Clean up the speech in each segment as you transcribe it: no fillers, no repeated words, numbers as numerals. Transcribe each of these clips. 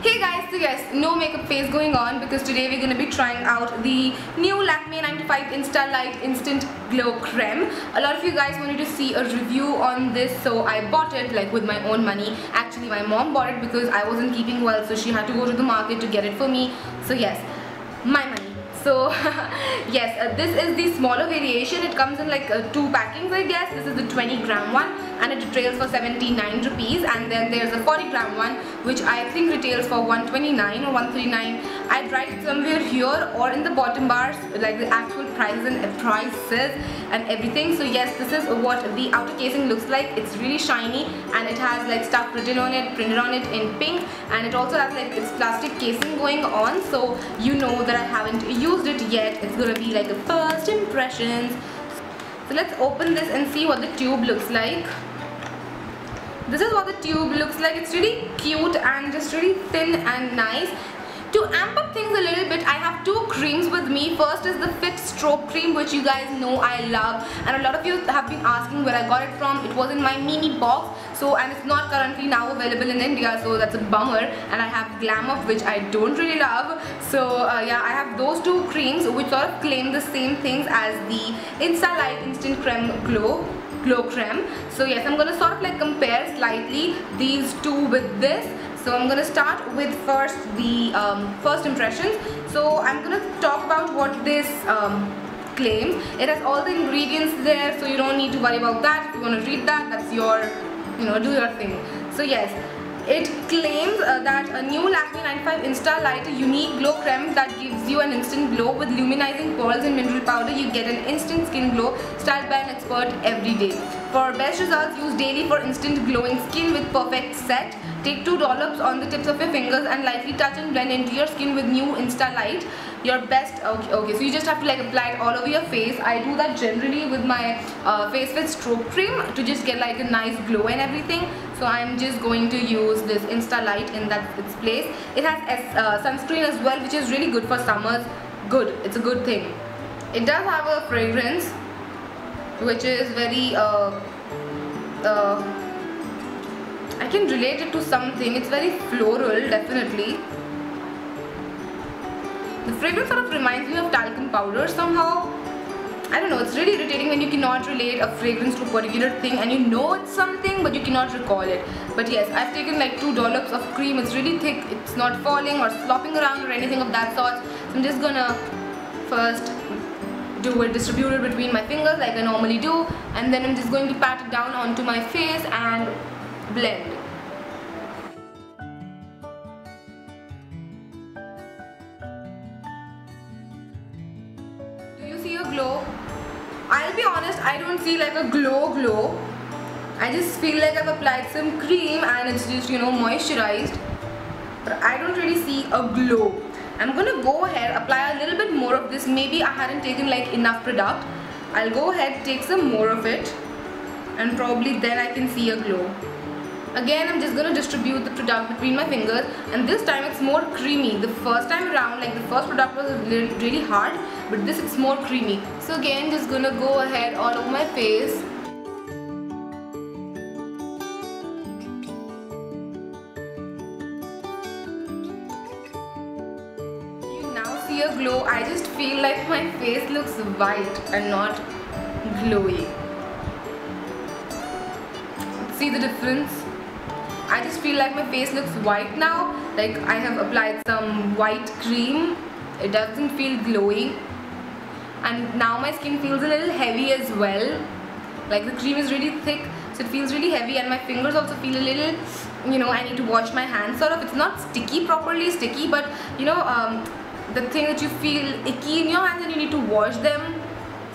Hey guys, so yes, no makeup phase going on because today we're going to be trying out the new Lakme 95 Insta Light Instant Glow Creme. A lot of you guys wanted to see a review on this, so I bought it like with my own money. Actually, my mom bought it because I wasn't keeping well, so she had to go to the market to get it for me. So yes, my money. So yes, this is the smaller variation. It comes in like 2 packings, I guess. This is the 20-gram one and it retails for 79 rupees, and then there's a 40-gram one which I think retails for 129 or 139. I'd write it somewhere here or in the bottom bars like the actual prices and everything. So yes, this is what the outer casing looks like. It's really shiny and it has like stuff written on it, printed on it in pink, and it also has like its plastic casing going on, so you know that I haven't used it yet. It's gonna be like a first impressions. So let's open this and see what the tube looks like. This is what the tube looks like. It's really cute and just really thin and nice. To amp up things a little bit, I have 2 creams with me. First is the Fit Strobe Cream, which you guys know I love, and a lot of you have been asking where I got it from. It was in my mini box, and it's not currently now available in India, so that's a bummer. And I have Glam Up, which I don't really love. So yeah, I have those 2 creams which sort of claim the same things as the Insta Light Instant Glow Creme. So yes, I'm gonna sort of like compare slightly these 2 with this. So I'm gonna start with first the first impressions. So I'm gonna talk about what this claims. It has all the ingredients there, so you don't need to worry about that. If you want to read that, that's your, do your thing. So yes, it claims that a new Lakme 95 Insta Light, a unique glow creme that gives you an instant glow with luminizing pearls and mineral powder. You get an instant skin glow styled by an expert every day. For best results, use daily for instant glowing skin with perfect set. Take 2 dollops on the tips of your fingers and lightly touch and blend into your skin with new Insta Light. Your best, okay, so you just have to like apply it all over your face. I do that generally with my Face Fit Strobe Cream to just get like a nice glow and everything. So I'm just going to use this Insta Light in its place. It has sunscreen as well, which is really good for summers. Good, it's a good thing. It does have a fragrance which is very I can relate it to something. It's very floral, definitely. The fragrance sort of reminds me of talcum powder somehow. I don't know, it's really irritating when you cannot relate a fragrance to a particular thing and you know it's something but you cannot recall it. But yes, I've taken like 2 dollops of cream. It's really thick. It's not falling or slopping around or anything of that sort. So I'm just gonna first distribute it between my fingers like I normally do, and then I'm just going to pat it down onto my face and blend. Do you see a glow? I'll be honest, I don't see like a glow. I just feel like I've applied some cream and it's just, moisturized. But I don't really see a glow. I'm gonna go ahead, apply a little bit more of this. Maybe I hadn't taken like enough product. I'll go ahead, take some more of it, and probably then I can see a glow. Again, I'm just gonna distribute the product between my fingers, and this time it's more creamy. The first time around, like the first product was really hard, but this it's more creamy. So again, just gonna go ahead all over my face. See a glow. I just feel like my face looks white and not glowy. See the difference? I just feel like my face looks white now. Like I have applied some white cream. It doesn't feel glowy. And now my skin feels a little heavy as well. Like the cream is really thick, so it feels really heavy, and my fingers also feel a little, I need to wash my hands sort of. It's not properly sticky, but the thing that you feel icky in your hands and you need to wash them.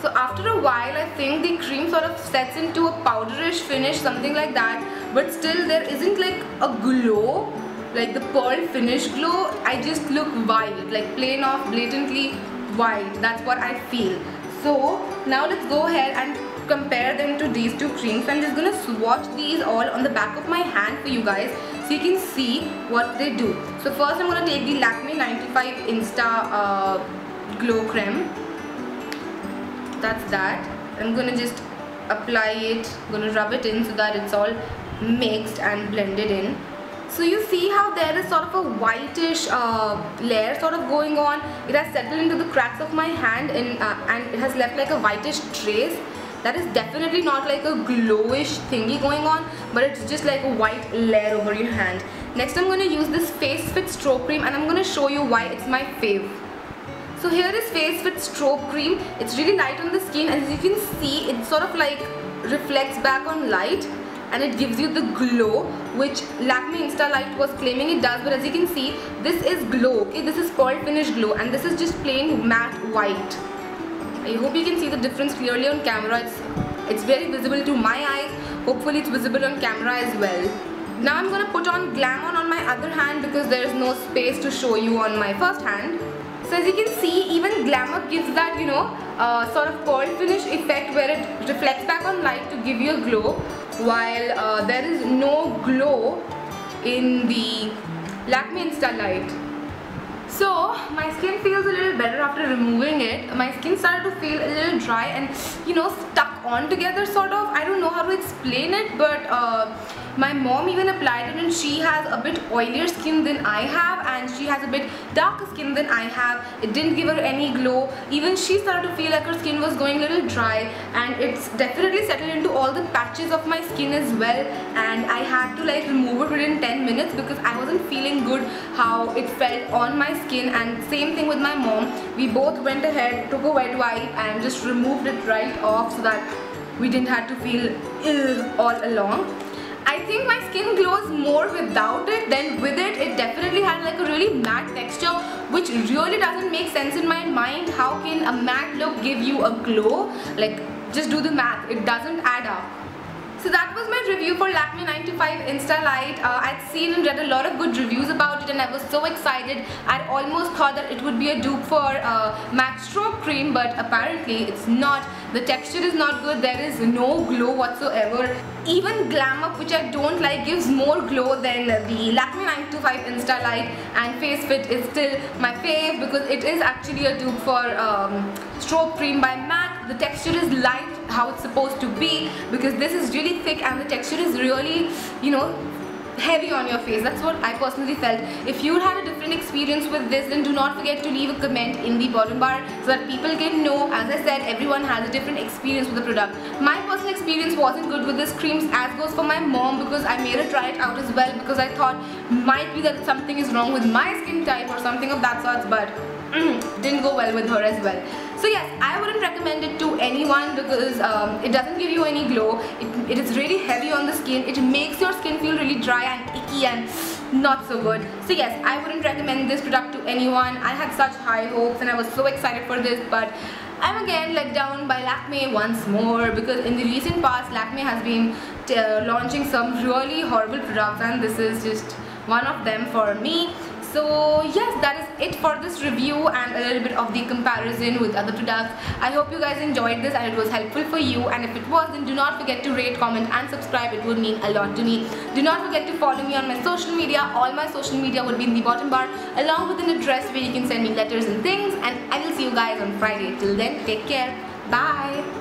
So after a while, I think the cream sort of sets into a powderish finish, something like that, but still there isn't like a glow, like the pearl finish glow. I just look white, like plain off, blatantly white. That's what I feel. So now let's go ahead and compare them to these 2 creams. I'm just gonna swatch these all on the back of my hand for you guys, so you can see what they do. So first I'm going to take the Lakme 95 Insta Glow Creme. That's that. I'm going to just apply it, I'm going to rub it in so that it's all mixed and blended in. So you see how there is sort of a whitish layer sort of going on. It has settled into the cracks of my hand and it has left like a whitish trace. That is definitely not like a glowish thingy going on, but it's just like a white layer over your hand. Next I'm going to use this Face Fit Stroke Cream and I'm going to show you why it's my fave. So here is Face Fit Stroke Cream. It's really light on the skin, and as you can see, it sort of like reflects back on light and it gives you the glow which Lakme Insta Light was claiming it does. But as you can see, this is glow, okay? This is called Finish Glow and this is just plain matte white. I hope you can see the difference clearly on camera. It's very visible to my eyes. Hopefully it's visible on camera as well. Now I'm going to put on Glammon on my other hand because there is no space to show you on my first hand. So as you can see, even Glamour gives that, you know, sort of cold finish effect where it reflects back on light to give you a glow, while there is no glow in the Lakme Insta Light. So my skin feels a little better after removing it. My skin started to feel a little dry and, you know, stuck on together sort of. I don't know how to explain it, but my mom even applied it and she has a bit oilier skin than I have and she has a bit darker skin than I have. It didn't give her any glow. Even she started to feel like her skin was going a little dry, and it's definitely settled into all the patches of my skin as well, and I had to like remove it within 10 minutes because I wasn't feeling good how it felt on my skin. And same thing with my mom. We both went ahead, took a wet wipe and just removed it right off so that we didn't have to feel ill all along. I think my skin glows more without it than with it. It definitely had like a really matte texture, which really doesn't make sense in my mind. How can a matte look give you a glow? Like, just do the math. It doesn't add up. So that was my review for Lakme 9to5 Insta Light. I'd seen and read a lot of good reviews about it and I was so excited. I almost thought that it would be a dupe for Matte Stroke Cream, but apparently it's not. The texture is not good. There is no glow whatsoever. Even Glam Up, which I don't like, gives more glow than the Lakme 9to5 Insta Light, and Face Fit is still my fave because it is actually a dupe for Stroke Cream by MAC. The texture is light how it's supposed to be because this is really thick and the texture is really, you know, heavy on your face. That's what I personally felt. If you had a different experience with this, then do not forget to leave a comment in the bottom bar so that people can know. As I said, everyone has a different experience with the product. My personal experience wasn't good with this cream, as goes for my mom, because I made her try it out as well because I thought might be that something is wrong with my skin type or something of that sort, but didn't go well with her as well. So yes, I wouldn't recommend it to anyone because it doesn't give you any glow. It is really heavy on the skin. It makes your skin feel really dry and icky and not so good. So yes, I wouldn't recommend this product to anyone. I had such high hopes and I was so excited for this, but I'm again let down by Lakme once more because in the recent past Lakme has been launching some really horrible products and this is just one of them for me. So yes, that is it for this review and a little bit of the comparison with other products. I hope you guys enjoyed this and it was helpful for you, and if it was, then do not forget to rate, comment and subscribe. It would mean a lot to me. Do not forget to follow me on my social media. All my social media would be in the bottom bar along with an address where you can send me letters and things, and I will see you guys on Friday. Till then, take care. Bye.